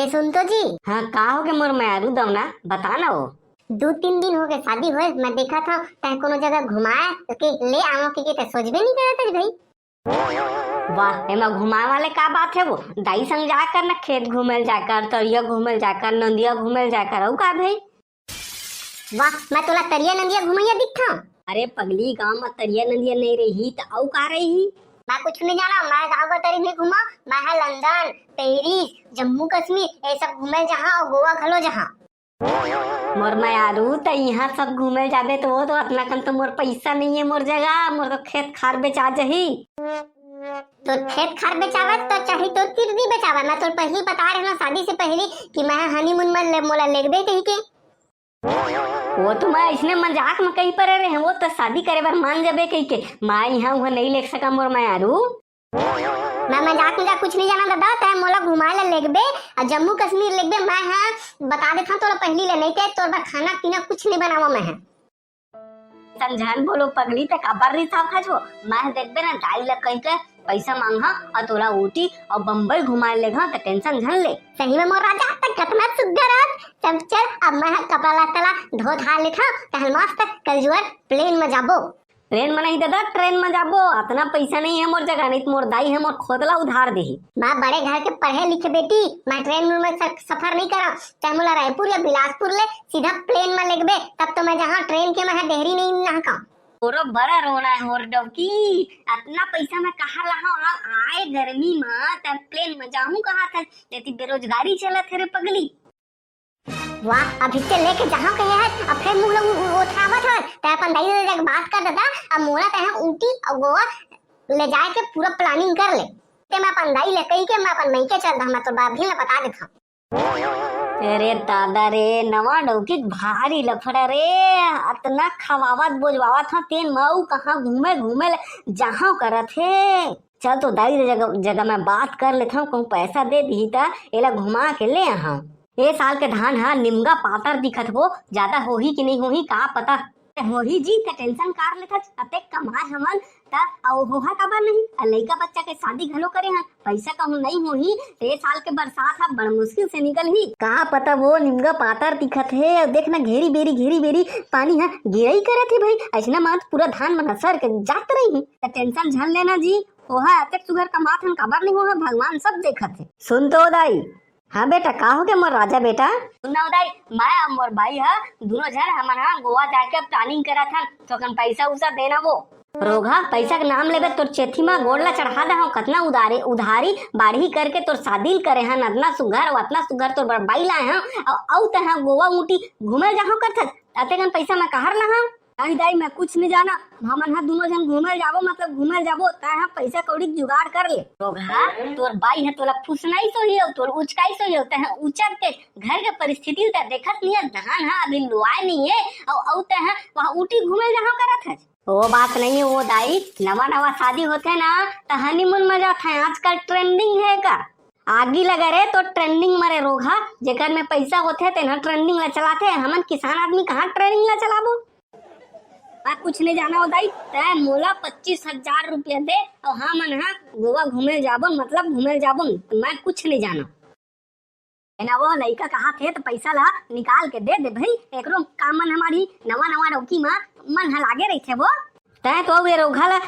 सुन तो जी। हाँ का हो गए मोर मैं दवना बता ना हो। 2-3 दिन हो गए शादी हुए, मैं देखा था तय कोनो जगह घुमाए तो के ले आवो के सोचबे नहीं करत भाई। वाह एमा घुमाए वाले का बात है वो दाई संग जाकर ना खेत घूमल जाकर तरिया घूमल जाकर नंदिया घूमल जाकर औ का भाई। वाह मैं तोला तरिया नंदिया घुमैया दिखा। अरे पगली गांव में तरिया नंदिया नहीं रही तो औ का रही। मैं कुछ नहीं जाना, मैं गाँव का तरी नहीं घुमा। मैं है लंदन पेरिस जम्मू कश्मीर ये सब घूमे जहाँ और गोवा घलो जहाँ। मोर मैं आरू तो यहाँ सब घूमे जाबे तो वो तो अपना कन तो मोर पैसा नहीं है मोर जगह मोर तो खेत खार बेचा जही। तो खेत खार बेचावा तो चाहे तो तिरदी बेचावा। मैं तो पहले बता रही ना शादी से पहले कि मैं हनीमून में मोला लेगबे कही के। वो तो मैं इसने मजाक में कहीं पर रहे वो तो शादी करे बार मान जाबे कही के मैं यहाँ वहाँ नहीं ले सका मोर मैं आरू। मैं मजाक मजाक कुछ नहीं जाना दादा, तय मोला घुमाए ला लेगबे और जम्मू कश्मीर लेगबे। मैं हाँ बता देता तोरा पहली ले नहीं ते तोर बा खाना पीना कुछ नहीं बनावा मैं है। समझान बोलो पगली तक अबर रही था खाजो मैं देखबे ना दाई ला कहीं के पैसा मांगा और तोला ऊटी और बम्बई घुमाए लेगा तो टेंशन झन ले। सही में मोर राजा तक कितना सुग्घर है। चल चल अब मैं कपड़ा लत्ता धो धा लेथा कहल मस्त कल जुआर प्लेन में जाबो। ट्रेन में नहीं दादा ट्रेन में जाबो इतना पैसा नहीं है मोर जगह नहीं मोर दाई है मोर खोदला उधार दे। मैं बड़े घर के पढ़े लिखे बेटी, मैं ट्रेन में सफर नहीं करा। चाहे मोला रायपुर या बिलासपुर ले सीधा प्लेन में लेगबे तब तो मैं जहाँ ट्रेन के मैं देहरी नहीं नहका। तोरो बड़ा रोना है मोर डौकी इतना पैसा मैं कहाँ लहा आए गर्मी में तब प्लेन में जाऊँ कहाँ था लेती बेरोजगारी चला थे रे पगली। वाह अभी से लेके जहाँ कहे है अब फिर मुँह वो उठावत है ते अपन दाई से जाके बात कर देता। अब मोला तय ऊटी और गोवा ले जाए के पूरा प्लानिंग कर ले ते मैं अपन दाई ले कही के मैं अपन मईके चल रहा। मैं तो बाप भी ना बता देता। अरे दादा रे नवा डौकी भारी लफड़ा रे इतना खवावत बोझवावत था तेन मऊ कहाँ घूमे घूमे जहाँ करत है। चल तो दाई जगह मैं बात कर लेता हूँ कहूँ पैसा दे दी ता एला घुमा के ले यहाँ। ए साल के धान हा निमगा पातर दिखत हो ज्यादा होही कि नहीं होही का पता होही जी ते टेंशन कार लेथा अते कमाए हमन ता औ होहा काबर नहीं लइका बच्चा के शादी घलो करे हैं पैसा कहूँ नहीं होही ते साल के बरसात हा बड़ मुश्किल से निकल ही का पता वो निमगा पातर दिखत है देखना घेरी बेरी पानी हा गिरई करत है भाई ऐसना मात पूरा धान मन सर के जात रही टेंशन झन लेना जी होहा अते सुगर कमात हन काबर नहीं होहा भगवान सब देखत है। सुन तो दाई। हाँ बेटा का हो गया मोर राजा बेटा सुनना दाई मैं और मोर भाई है दोनों जन हमारा गोवा जाके प्लानिंग करा था तो कन पैसा उसा देना वो रोगा पैसा के नाम लेबे तोर चेथी में गोड़ला चढ़ा दे कतना उधारी बाढ़ी करके तोर शादी करे हैं अतना सुघर तोर बाई लाए हैं औ तह गोवा ऊटी घूमे जहाँ कर अते कन पैसा मैं कहर लहा। नहीं दाई मैं कुछ नहीं जाना हमन हा दोनों जन घूमे जाबो मतलब घूमे जाबो ता पैसा कौड़ी जुगाड़ कर ले रोगा तोर बाई है तोला फुसनाई सो ही तोर उचकाई सो ही ता उचक के घर के परिस्थिति ता देखत नहीं धान हा अभी लुआए नहीं है औ ता वहां ऊटी घूमे जहाँ करत है वो बात नहीं है वो दाई नवा शादी होते ना तो हनीमून में जाते हैं आजकल ट्रेंडिंग है का आगी लगा रहे तो ट्रेंडिंग मरे रोगा जेकर में पैसा होते ते ना ट्रेंडिंग ला चलाते हमन किसान आदमी कहाँ ट्रेंडिंग ला चलाबो। मैं कुछ नहीं जाना होता तय मोला 25,000 रुपया दे और हाँ मन हाँ गोवा घूमे जाबो मतलब घूमे जाबो मैं कुछ नहीं जाना ना वो लड़का कहा थे तो पैसा ला निकाल के दे दे भाई एकरो काम मन हमारी नवा डौकी में मन हा लागे रही थे वो तय तो वे रोघा ला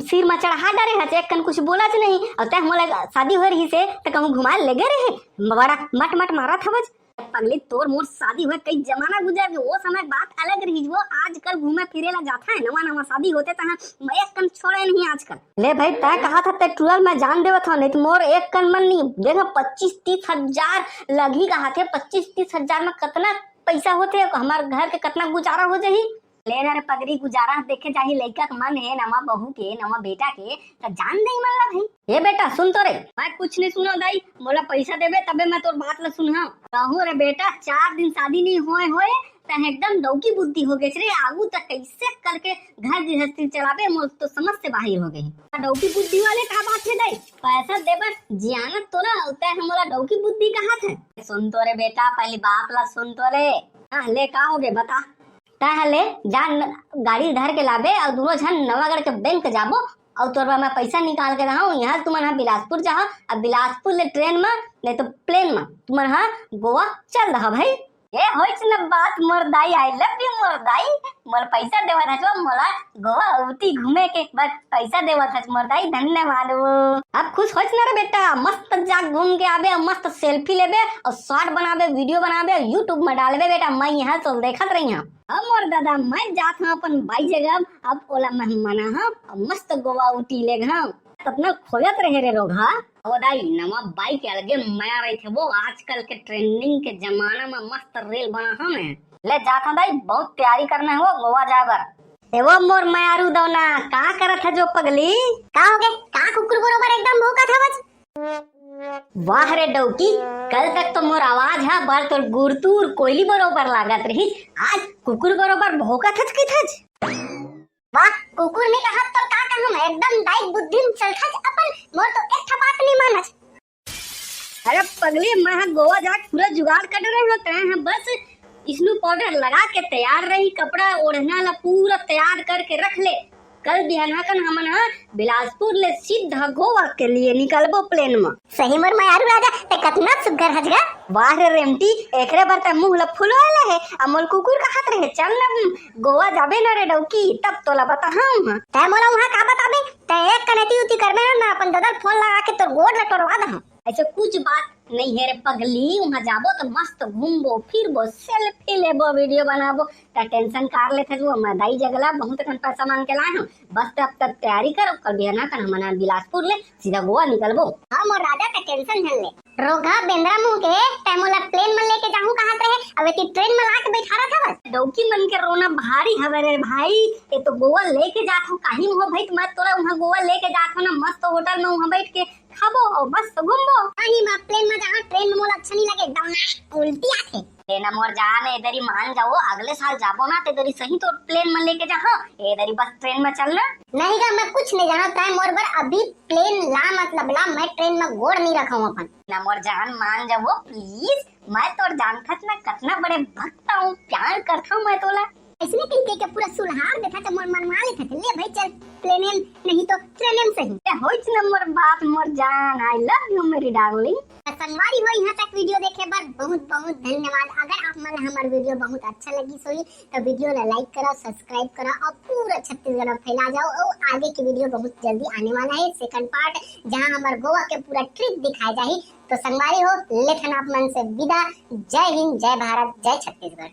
सिर में चढ़ा डरे है एक कन कुछ बोला नहीं और तय मोला शादी हो रही से तो कहूँ घुमा लेगे रहे बड़ा मट मारा था बज पगली तोर मोर शादी हुए कई जमाना गुजर गए वो समय बात अलग रही वो आजकल घूमे फिरे ला जाता है नवा शादी होते ता एक कन छोड़े नहीं आजकल ले भाई तय कहा था ते 12 में जान देवत हो नहीं तो मोर एक कन मन नहीं देखो 25-30 हजार लगी कहा थे 25-30 हजार में कितना पैसा होते हमारे घर के कितना गुजारा हो जाही लेना रे पगड़ी गुजारा देखे जाही लड़का का मन है नवा बहू के नवा बेटा के तो जान नहीं मन ला भाई। ये बेटा सुन तो रे मैं कुछ नहीं सुना दाई बोला पैसा देबे तबे मैं तोर बात ला सुना कहूँ रे बेटा 4 दिन शादी नहीं होए तो एकदम डौकी बुद्धि हो गई रे आगू तक कैसे करके घर गृहस्थी चलाबे मोर तो समझ से बाहर हो गई डौकी बुद्धि वाले का बात है दाई पैसा देबे जियानत तो ना होता है हमारा डौकी बुद्धि कहाँ थे। सुन तो रे बेटा पहली बात ला सुन तो रे हाँ ले का हो गए बता तहले जान गाड़ी धर के लाबे और दोनों जन नवागढ़ के बैंक जाबो और तोर बा मैं पैसा निकाल के रहा यहाँ तुमन हा बिलासपुर जाओ, अब बिलासपुर ले ट्रेन में नहीं तो प्लेन में तुमन हा गोवा चल रहा भाई। ये होइच न बात मोर दाई, आई लव यू मोर दाई, मोर पैसा देवा था मोला गोवा उती घूमे के, बस पैसा देवा था मोर दाई, धन्यवाद। अब खुश होइच न रे बेटा, मस्त जाग घूम के आबे, मस्त सेल्फी लेबे और शॉर्ट बनाबे, वीडियो बनाबे, यूट्यूब में डालबे बेटा। मैं यहाँ तो देखत रही हूँ। अब मोर दादा मैं जात हूँ अपन बाई जगह, अब ओला मेहमाना हूँ मस्त गोवा उटी ले गए अपना खोजत रहे रे लोग। हाँ ओ दाई नवा बाइक अलगे माया रही थे वो, आजकल के ट्रेंडिंग के जमाना में मस्त रेल बना हम ले जाता हूँ दाई, बहुत तैयारी करना है वो गोवा जाकर। वो मोर मायारू दौना का करत है जो पगली, का हो गए का कुकुर बरोबर एकदम भौंका था बस। वाह रे डौकी, कल तक तो मोर आवाज है बार तो गुरतूर कोयली बरोबर लागत रही, आज कुकुर बरोबर भौंकत हच की थच। वाह कुकुर ने कहा तो का कहूं मैं, एकदम दाई बुद्धिम चलथा अपन, मोर तो एक बात नहीं मानत। अरे पगली मैं गोवा जाके पूरा जुगाड़ कर रहे होते हैं, बस स्नू पाउडर लगा के तैयार रही, कपड़ा ओढ़ना ला पूरा तैयार करके रख ले। कल बिहाना कन हमन बिलासपुर ले सीधा गोवा के लिए निकलबो प्लेन में। सही मोर मायारू राजा ते कतना सुग्घर हजगा। वाह रे रेमटी, एकरे बर त मुंह ला फुलवाले है, अमोल कुकुर का हाथ रहे, चल ना गोवा जाबे न रे डौकी, तब तोला बताऊं। तै मोला वहां का बताबे, तै एक कनेती उती करबे ना, अपन ददल फोन लगा के तोर गोड़ ला तोड़वा दहूं। ऐसे कुछ बात नहीं है रे पगली, वहाँ जाबो तो मस्त घूमबो फिरबो, सेल्फी लेबो, वीडियो बनाबो, ता टेंशन कार लेथे जो मैं दाई जगला बहुत कन पैसा मांग के लाए हूं, बस तब तक तैयारी करो, कल बिहाना कन हमना बिलासपुर ले सीधा गोवा निकलबो। हां मोर राजा ते टेंशन झन ले, रोगा बेंद्रा मुंह के तै मोला प्लेन में लेके जाहूं कहत रहे, अब एती ट्रेन में लाके बैठा रहा था बस। डौकी मन के रोना भारी हवे रे भाई, ये तो गोवा लेके जात हूं, काहे हो भाई मैं तोरा वहां गोवा लेके जात हूं ना, मस्त होटल में वहां बैठ के खाबो और मस्त घूमबो। नहीं मैं प्लेन में जहां ट्रेन में मोला अच्छा नहीं लगे, एकदम उल्टी आथे। लेना मोर जान इधर ही मान जाओ, अगले साल जाबो ना तो इधर ही सही तो प्लेन में लेके जा, हाँ इधर ही बस ट्रेन में चलना। नहीं गा मैं कुछ नहीं जाना, तै मोर बर अभी प्लेन ला मतलब ला, मैं ट्रेन में गोड़ नहीं रखाऊं अपन। ना मोर जान मान जाओ प्लीज, मैं तोर जानत ना कितना बड़े भक्त हूँ, प्यार करता हूँ मैं तोला। ऐसने कह के पूरा सुलहार देता तो मोर मन मान लेते, ले भाई चल प्लेन नहीं तो ट्रेन सही। ये होइच न मोर बात मोर जान, आई लव यू मेरी डार्लिंग। संगवारी हो यहाँ तक वीडियो देखे बर बहुत बहुत धन्यवाद। अगर आप मन हमार वीडियो बहुत अच्छा लगी सोई तो वीडियो ला लाइक करो, सब्सक्राइब करो और पूरा छत्तीसगढ़ में फैला जाओ, और आगे की वीडियो बहुत जल्दी आने वाला है, सेकंड पार्ट जहाँ हमारे गोवा के पूरा ट्रिप दिखाया जाए। तो संगवारी हो लेखन आप मन से विदा, जय हिंद, जय भारत, जय छत्तीसगढ़।